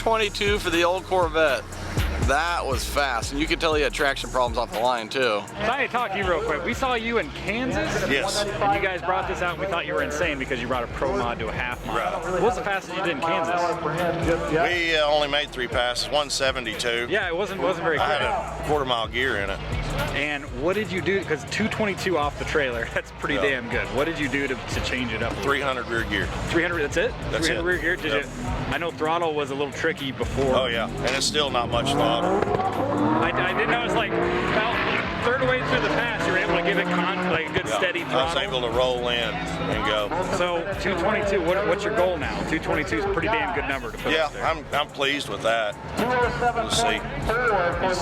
222 for the old Corvette. That was fast, and you could tell he had traction problems off the line too. So I need to talk to you real quick. We saw you in Kansas. Yes. And you guys brought this out, and we thought you were insane because you brought a Pro Mod to a half mile. Right. What was the fastest you did in Kansas? We only made 3 passes, 172. Yeah, it wasn't very quick. I had a quarter-mile gear in it. And what did you do? Because 222 off the trailer, that's pretty damn good. What did you do to change it up? 300 rear gear. 300, that's it? That's 300 it. rear gear? Did you? I know throttle was a little tricky before. Oh yeah, and it's still not much throttle. I didn't know, it's like about third way through the pass, you were able to give it like a good steady throttle. I was able to roll in and go. So 222, what's your goal now? 222 is a pretty damn good number to put up there. I'm pleased with that. We'll see.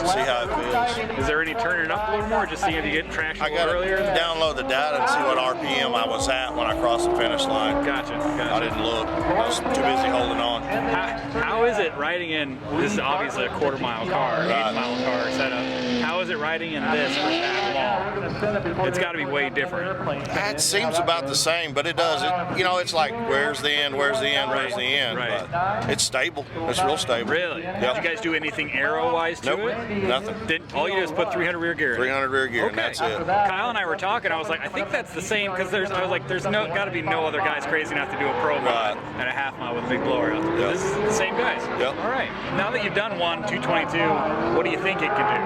See how it feels. Is there any turning up a little more, just seeing if you get traction I got to earlier? download the data and see what RPM I was at when I crossed the finish line. Gotcha. I didn't look. I was too busy holding on. How is it riding in, this is obviously a quarter-mile car, 8-mile car setup. How is it riding in this for that long? It's got to be way different. It seems about the same, but it does. It's like, where's the end, where's the end, where's the end. Right. But it's stable. It's real stable. Really? Yep. Did you guys do anything aero-wise to it? Nothing. All you did was put 300 rear gear in. 300 rear gear, and that's it. Kyle and I were talking, I was like, I think that's the same, because I was like, there's got to be no other guys crazy enough to do a Pro Mod and a half mile with a big blower out there. Yep. This is the same guys. Yep. All right. Now that you've done one, 222, what do you think it can do?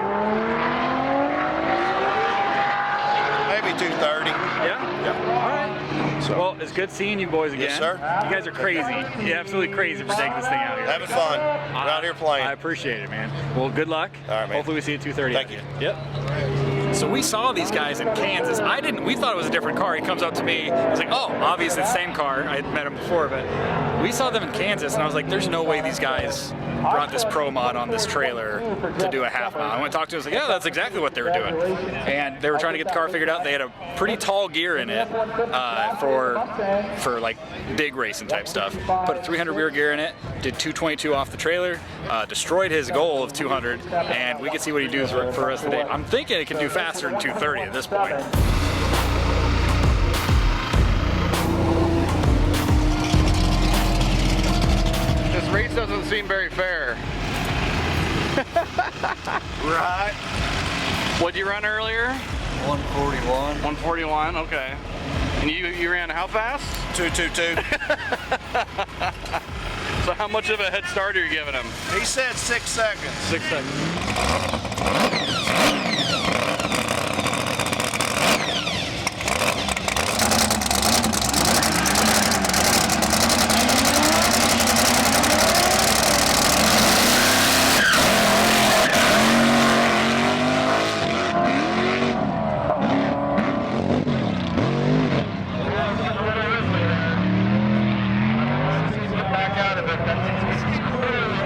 Maybe 230. Yeah? Yeah. All right. So. Well, it's good seeing you boys again. Yes, sir. You guys are crazy. You're absolutely crazy for taking this thing out here. Having fun. We're out here playing. I appreciate it, man. Well, good luck. All right, man. Hopefully we see you at 2:30. Thank you. Yep. So we saw these guys in Kansas. We thought it was a different car. He comes up to me. I was like, oh, obviously the same car. I had met him before, but we saw them in Kansas, and I was like, there's no way these guys brought this Pro Mod on this trailer to do a half mile. I went to talk to him. I was like, yeah, that's exactly what they were doing. And they were trying to get the car figured out. They had a pretty tall gear in it for like big racing type stuff. Put a 300 rear gear in it, did 222 off the trailer, destroyed his goal of 200, and we can see what he does for the rest of the day. I'm thinking it can do faster than 230 at this point. This race doesn't seem very fair. Right. What'd you run earlier? 141. 141, okay. And you ran how fast? 222. So how much of a head start are you giving him? He said 6 seconds. 6 seconds.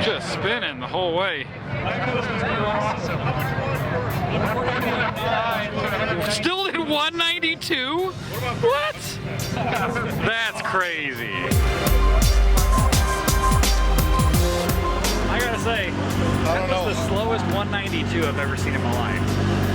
Just spinning the whole way. Still did 192? What? That's crazy. I gotta say, that was the slowest 192 I've ever seen in my life.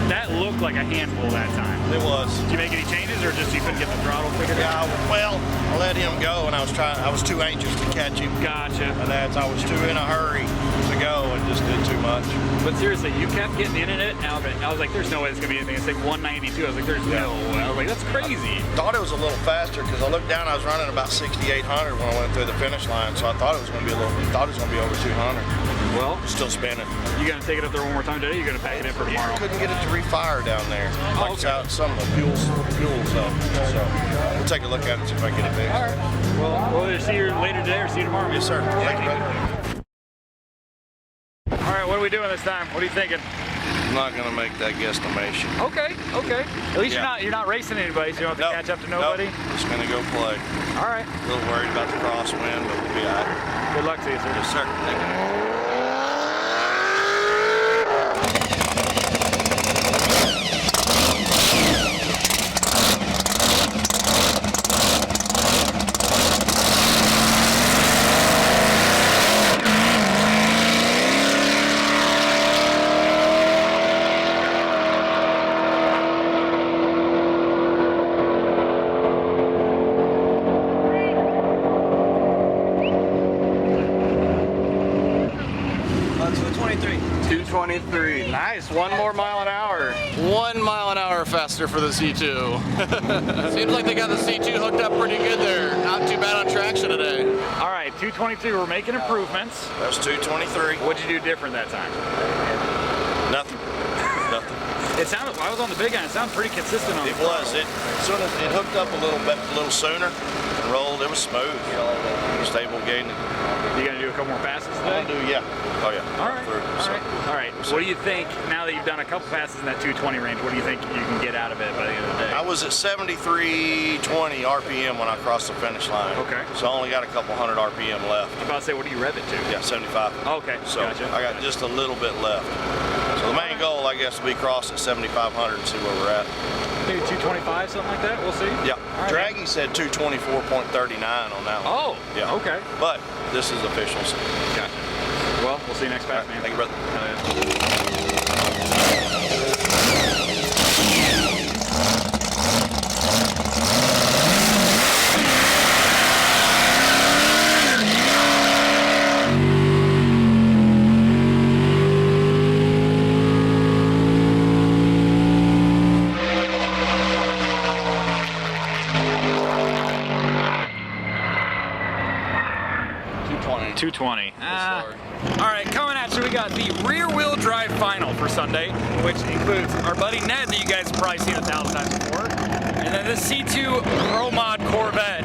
That looked like a handful that time. It was. Did you make any changes, or just you couldn't get the throttle figured out? Yeah, well, I let him go, and I was too anxious to catch him. Gotcha. And I was too in a hurry to go and just did too much. But seriously, you kept getting in it, and I was like, there's no way it's gonna be anything. It's like 192. I was like, there's no way. I was like, that's crazy. I thought it was a little faster because I looked down. I was running about 6,800 when I went through the finish line, so I thought it was going to be over 200. Well, Still spinning. you gonna take it up there one more time today? You're gonna pack it in for tomorrow? Couldn't get it to refire down there. Oh, It's out some of the fuels up. So we'll take a look at it, see if I can get it fixed. All right. Well, we'll either see you later today or see you tomorrow. Yes, sir. Thank you, brother. All right, what are we doing this time? What are you thinking? I'm not going to make that guesstimation. Okay. At least you're not racing anybody, so you don't have to catch up to nobody. Nope. Just going to go play. All right. A little worried about the crosswind, but we'll be all right. Good luck to you, sir. Yes, sir. Thank you. 223. Nice. 1 more mile an hour. 1 mile an hour faster for the C2. Seems like they got the C2 hooked up pretty good there. Not too bad on traction today. All right, 223. We're making improvements. That's 223. What'd you do different that time? Nothing. Nothing. It sounded. I was on the big end. It sounded pretty consistent on. It was. It as soon as it hooked up a little sooner and rolled. It was smooth. Stable gating. You gonna do a couple more passes today? Yeah. Oh yeah. All right. Through, All right. All right. What do you think now that you've done a couple passes in that 220 range? What do you think you can get out of it by the end of the day? I was at 7320 RPM when I crossed the finish line. Okay. So I only got a couple hundred RPM left. I was about to say, what do you rev it to? Yeah, 75. Okay. So Gotcha. I got just a little bit left. So the main goal, I guess, will be cross at 7,500 and see where we're at. Maybe 225, something like that. We'll see. Yeah. All right. Draggy said 224.39 on that one. Oh. Yeah. Okay. But this is official. So. Gotcha. Well, we'll see you next pass, man. Thank you, brother. Hell yeah. All right, coming at you, we got the rear-wheel drive final for Sunday, which includes our buddy Ned that you guys have probably seen 1,000 times before, and then this C2 Promod Corvette.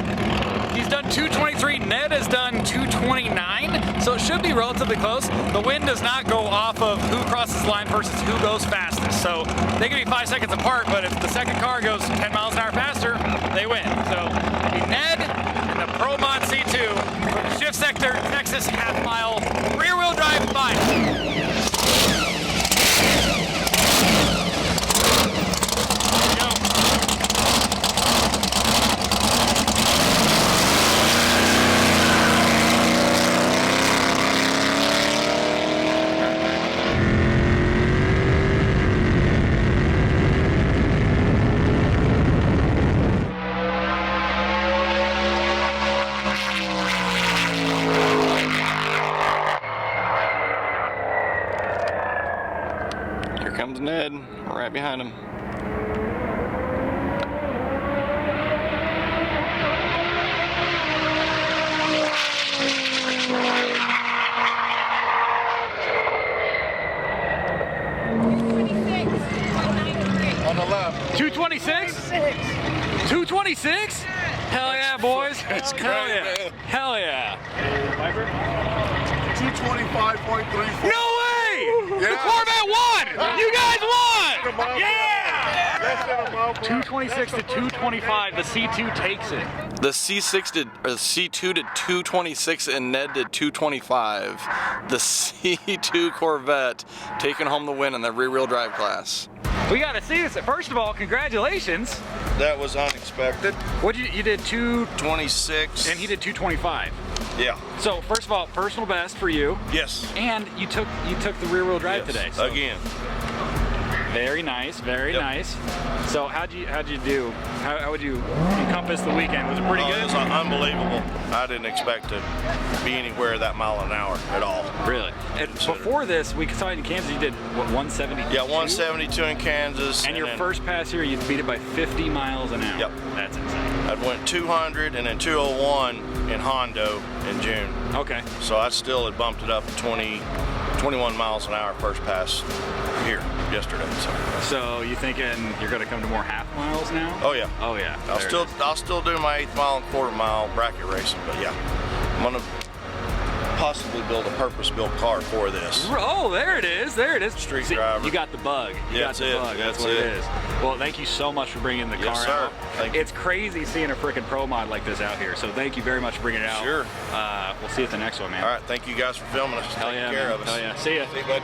He's done 223, Ned has done 229, so it should be relatively close. The win does not go off of who crosses the line versus who goes fastest, so they can be 5 seconds apart, but if the second car goes 10 miles an hour faster, they win. So it'll be Ned and the Promod C2 from Shift Sector, Texas half-mile rear-wheel drive final. Comes Ned, right behind him. On the left. 226? 226? Hell yeah, boys. That's great, Hell yeah. man. Hell yeah. 225.34. No way! The Corvette won! You guys won! Yeah! Less than a mile per hour. 226 to 225, the C2 takes it. The C6 did, or the C2 did 226 and Ned did 225. The C2 Corvette taking home the win in the rear-wheel drive class. We gotta see this. First of all, congratulations. That was unexpected. What you did 226. and he did 225. Yeah. So first of all, personal best for you. Yes. And you took the rear-wheel drive Yes. today. So. Again. Very nice, very Yep. nice. So how'd you do? How would you encompass the weekend? Was it pretty It good? was unbelievable. I didn't expect to be anywhere that mile an hour at all. Really? And before this, we saw you in Kansas. You did what, 172? Yeah, 172 in Kansas. And your then first pass here, you beat it by 50 miles an hour. Yep. That's insane. I went 200 and then 201 in Hondo in June. Okay. So I still had bumped it up to 21 miles an hour first pass here yesterday. So you thinking you're going to come to more half miles now? Oh yeah. Oh yeah. I'll still do my 1/8 mile and 1/4 mile bracket racing, but yeah, I'm gonna possibly build a purpose-built car for this. Oh, there it is. There it is. Street See, driver. You got the bug. You got That's the it. bug. That's That's what it it. is. Well, thank you so much for bringing the car Yes, sir. out. Thank you. It's crazy seeing a freaking Pro Mod like this out here. So thank you very much for bringing it out. Sure. We'll see you at the next one, man. All right, thank you guys for filming us. Hell Taking yeah, care man. of us. Hell yeah. See ya. See you, bud.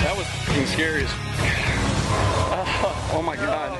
That was fucking scary as. Oh my god.